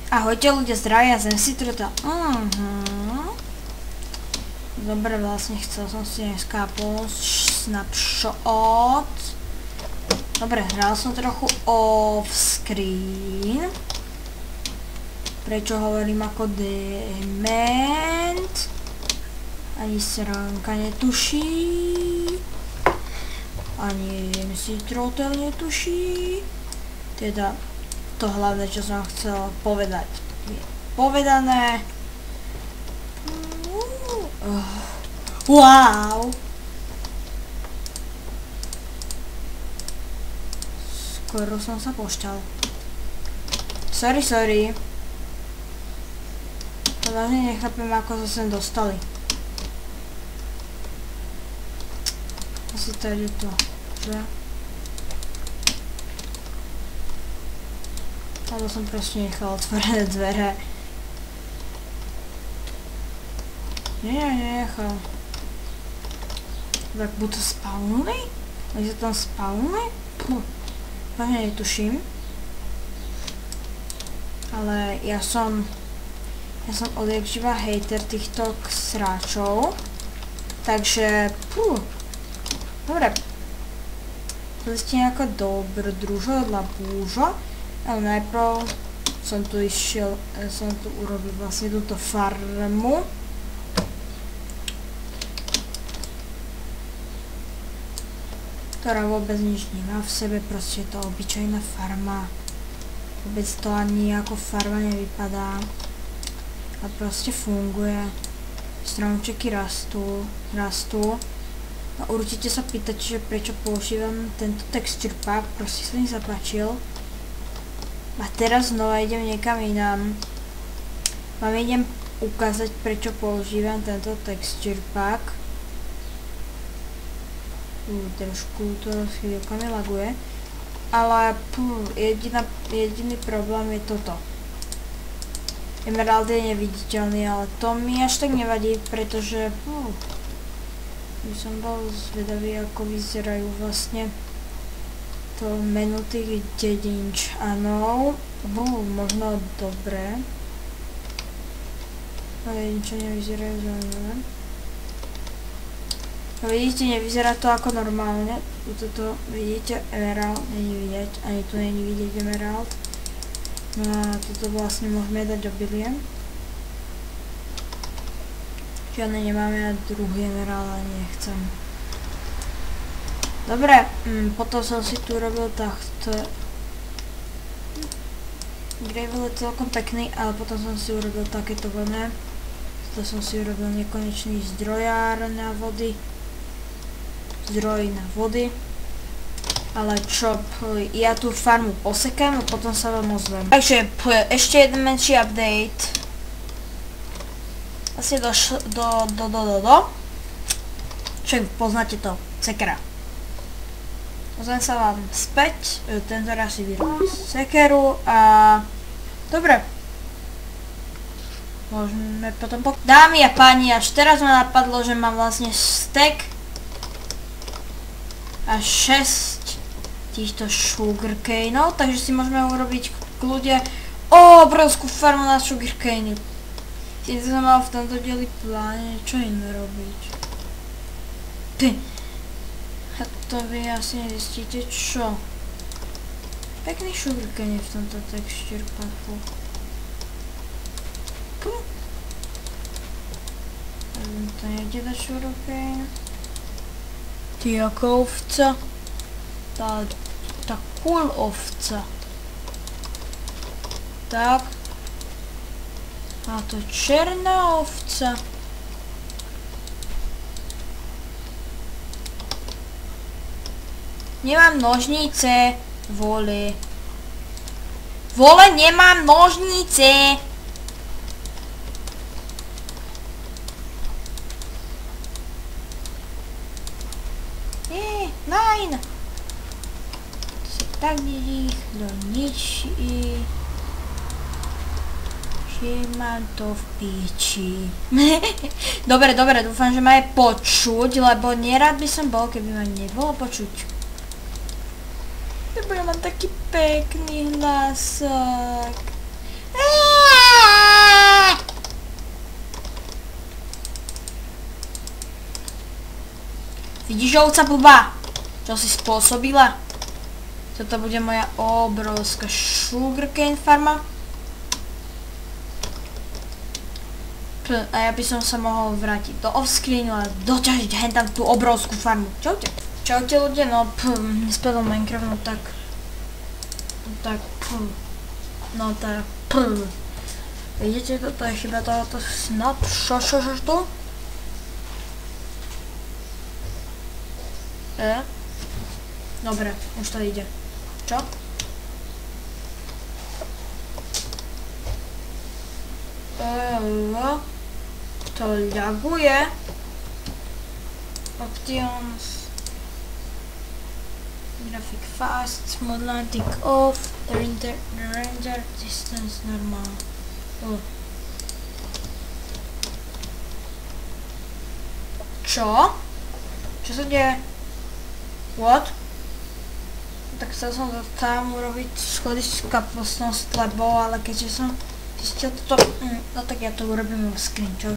Ahojte ľudia, zdravia, zem si trota. Dobre, vlastne chcel som si dneska snapshot. Dobre, hral som trochu off-screen. Prečo hovorím ako dement? Ani sránka netuší. Ani MC Trotel netuší. Teda to hlavné, čo som chcel povedať, je povedané. Wow! Skoro som sa pošťal. Sorry. To vážne nechápem, ako sa sem dostali. Asi tady to, že? Alebo som proste nechal otvorené dvere. Nie, nenechal. Tak buď to spawnuli? Oni sa tam spawnuli? Vážne netuším. Ale ja som odjakživa hejter týchto sráčov. Takže, dobre. To ste nejaká dobrodružo, labúžo. Ale najprv som tu urobil vlastne túto farmu. Ktorá vôbec nič nemá v sebe, proste je to obyčajná farma. Vôbec to ani ako farma nevypadá. A proste funguje. Stromčeky rastú. A určite sa pýtate, že prečo používam tento texture pack, proste sa mi zapáčil. A teraz znova idem niekam inám. Vám idem ukázať, prečo používam tento texture pack. Trošku to chvíľka mi laguje. Ale jediný problém je toto. Emerald je neviditeľný, ale to mi až tak nevadí, pretože by som bol zvedavý, ako vyzerajú vlastne to menu tých dedinčanov. Možno dobré. Ale dedinčania vyzerajú zaujímavé. Vidíte, nevyzerá to ako normálne. Toto vidíte, emerald není vidieť, ani tu není vidieť emerald. No a toto vlastne môžeme dať obilie. Žiadne nemáme a druhý emerald ani nechcem. Dobre, potom som si tu urobil takto. Gravel je celkom pekný, ale potom som si urobil takéto vlné. To som si urobil nekonečný zdrojár na vody. Zdroj na vody. Ale čo, ja tú farmu posekám a potom sa vám ozvem. Takže ešte jeden menší update. Asi čo poznáte to, sekera. Ozvem sa vám späť, tento raz si vyrobím sekeru a dobre. Môžeme potom dámy a páni, až teraz ma napadlo, že mám vlastne stack a 6 týchto sugarcaneov, takže si môžeme urobiť kľude obrovskú farmu na sugarcane. Tým som mal v tomto dieli pláne čo iné robiť. A to vy asi nezistíte čo. Pekný sugarcane v tomto texture packu. To nejde dať sugarcane. Ty jaká ovca. Tá cool ovca. Tak. A to černá ovca. Nemám nožnice, vole. Vole, nemám nožnice. Nein. To sa tak rýchlo ničí. Že mám to v píči. Dobre, dúfam, že ma je počuť, lebo nerad by som bol, keby ma nebolo počuť. Lebo ja mám taký pekný hlasok. Vidíš, ovca blbá? Čo si spôsobila? Toto bude moja obrovská sugarcane farma. A ja by som sa mohol vrátiť do offscreenu a doťažiť hentam tú obrovskú farmu. Čaute. Čaute ľudia, no nespadol Minecraft, no tak vidíte, toto je chyba tohoto snad, tu? Dobre, už to ide. Čo? To ľaguje. Options. Graphic fast, smooth lighting off, render distance normal. Čo? Čo sa deje? What? Tak chcel som to tam urobiť schody s kapustnou slebou, ale keďže som zistil toto, no tak ja to urobím v screen, čo?